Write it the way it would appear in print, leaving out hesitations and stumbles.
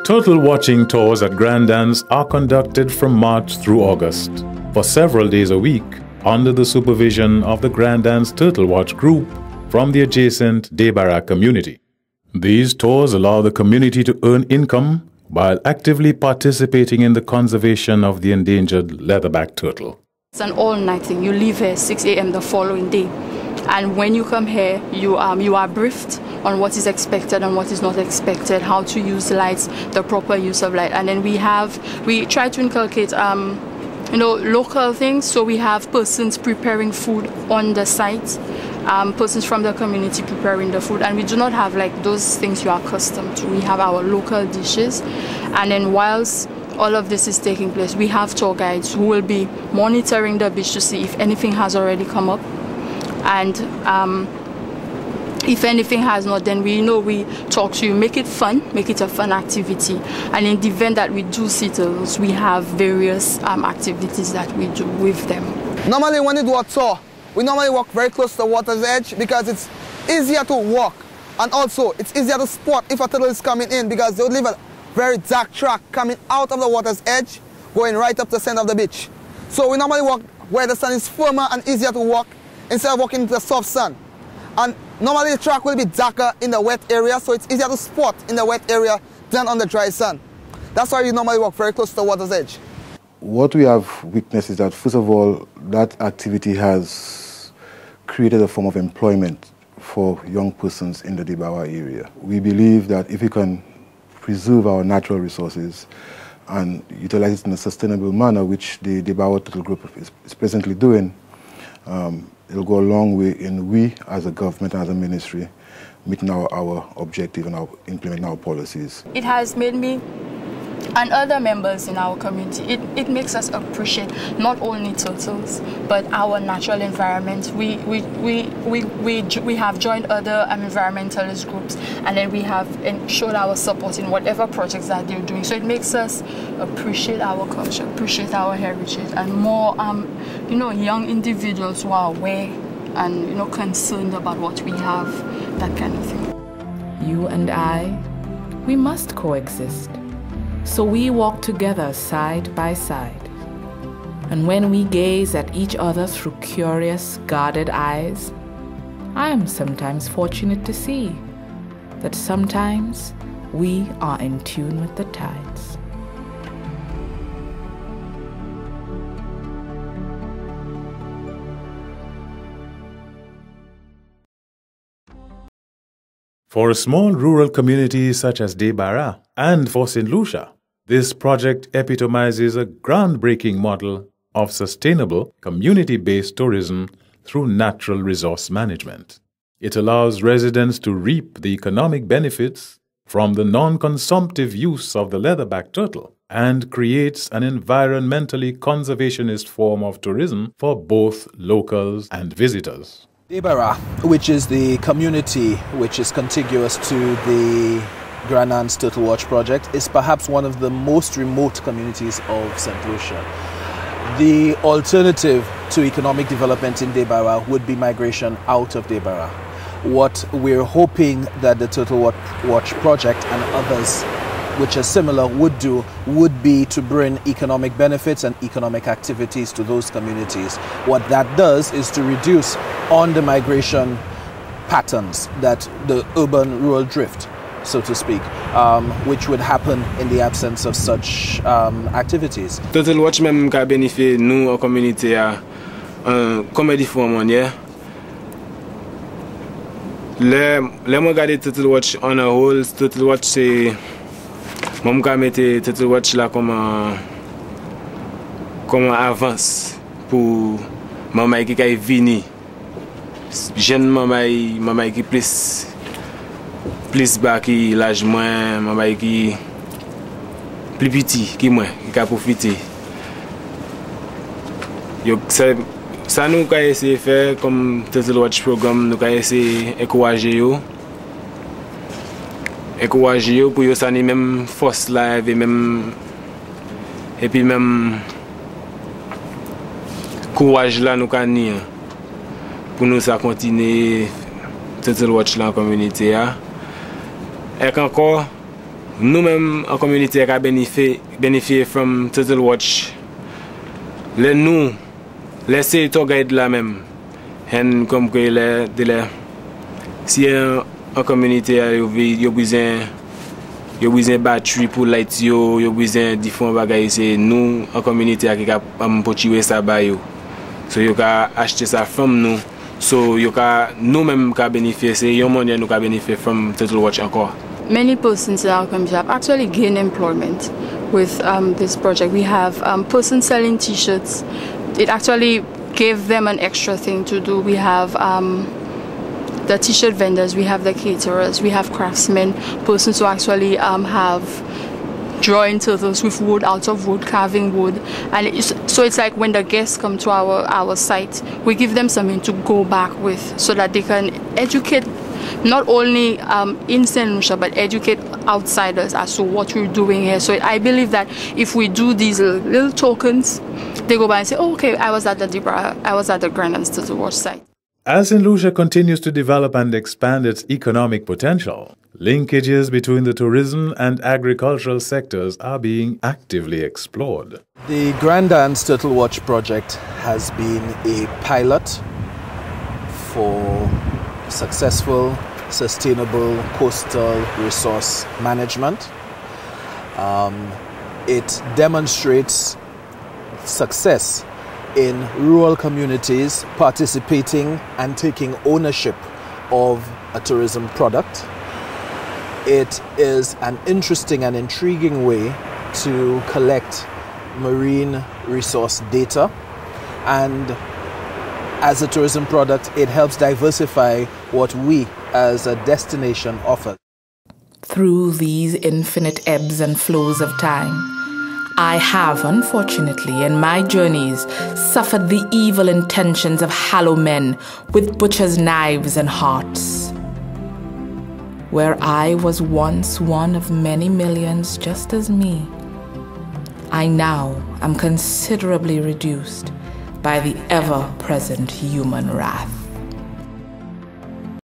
Turtle watching tours at Grandans are conducted from March through August for several days a week under the supervision of the Grandans Turtle Watch group from the adjacent Debara community. These tours allow the community to earn income while actively participating in the conservation of the endangered leatherback turtle. It's an all-night thing. You leave here 6 a.m. the following day. And when you come here, you are briefed on what is expected and what is not expected, how to use lights, the proper use of light. And then we try to inculcate local things. So we have persons preparing food on the site, persons from the community preparing the food, and we do not have like those things you are accustomed to. We have our local dishes, and then whilst all of this is taking place, we have tour guides who will be monitoring the beach to see if anything has already come up, and if anything has not, then we talk to you, make it fun, make it a fun activity. And in the event that we do see turtles, we have various activities that we do with them. Normally when you do a tour, we normally walk very close to the water's edge because it's easier to walk, and also it's easier to spot if a turtle is coming in because they would leave a very dark track coming out of the water's edge going right up to the center of the beach. So we normally walk where the sun is firmer and easier to walk instead of walking into the soft sun. And normally the track will be darker in the wet area, so it's easier to spot in the wet area than on the dry sun. That's why we normally walk very close to the water's edge. What we have witnessed is that, first of all, that activity has created a form of employment for young persons in the Debara area. We believe that if we can preserve our natural resources and utilize it in a sustainable manner, which the Debara Turtle Group is presently doing, it'll go a long way in we, as a government and as a ministry, meeting our objective and implementing our policies. It has made me and other members in our community, it makes us appreciate not only turtles, but our natural environment. We have joined other environmentalist groups, and then we have shown our support in whatever projects that they're doing. So it makes us appreciate our culture, appreciate our heritage, and more, young individuals who are aware and, concerned about what we have, that kind of thing. You and I, we must coexist. So we walk together side by side. And when we gaze at each other through curious, guarded eyes, I am sometimes fortunate to see that sometimes we are in tune with the tides. For a small rural community such as Debara and for St. Lucia, this project epitomizes a groundbreaking model of sustainable, community-based tourism through natural resource management. It allows residents to reap the economic benefits from the non-consumptive use of the leatherback turtle and creates an environmentally conservationist form of tourism for both locals and visitors. Debara, which is the community which is contiguous to the Grandans Turtle Watch project, is perhaps one of the most remote communities of St. Lucia. The alternative to economic development in Debara would be migration out of Debara. What we're hoping that the Turtle Watch project and others which are similar would do would be to bring economic benefits and economic activities to those communities. What that does is to reduce on the migration patterns, that the urban-rural drift, so to speak, which would happen in the absence of such activities. Turtle Watch même ka bénéficie nous en communauté à comme différentes manières. Les moi regarder Turtle Watch on a whole, Turtle Watch c'est moi ka mettre Turtle Watch là comme avance pour maman qui kay venir. Jeune maman qui plus bas qui l'âge moins, maman qui plus petit qui moins qui a profiter. Yo ça nous ka essayer faire comme Turtle Watch programme, nous ka essayer encourager yo pour yo ça ni même force là et même et puis même courage là nous ka ni pour nous ça continuer Turtle Watch là en communauté. Et encore nous-mêmes en communauté qui bénéficié from Turtle Watch. Les nous laisser to guide la même. Et comme que si en communauté yo besoin batterie pour light yo besoin différents bagages, c'est nous en communauté qui pour tirer ça ba yo. So yo ka acheter ça from nous. So yo ka nous-mêmes ka bénéficier, c'est yon moyen nous ka bénéficier from Turtle Watch encore. Many persons in our community have actually gained employment with this project. We have persons selling T-shirts. It actually gave them an extra thing to do. We have the T-shirt vendors, we have the caterers, we have craftsmen, persons who actually have drawing turtles with wood, out of wood, carving wood. And so it's like when the guests come to our site, we give them something to go back with so that they can educate not only in St. Lucia, but educate outsiders as to what we're doing here. So I believe that if we do these little tokens, they go by and say, oh, okay, I was at the Grand and Turtle Watch site. As St. Lucia continues to develop and expand its economic potential, linkages between the tourism and agricultural sectors are being actively explored. The Grandans Turtle Watch project has been a pilot for successful, sustainable coastal resource management. It demonstrates success in rural communities participating and taking ownership of a tourism product. It is an interesting and intriguing way to collect marine resource data, and as a tourism product, it helps diversify what we as a destination offer. Through these infinite ebbs and flows of time, I have, unfortunately, in my journeys, suffered the evil intentions of hollow men with butchers' knives and hearts. Where I was once one of many millions just as me, I now am considerably reduced by the ever-present human wrath.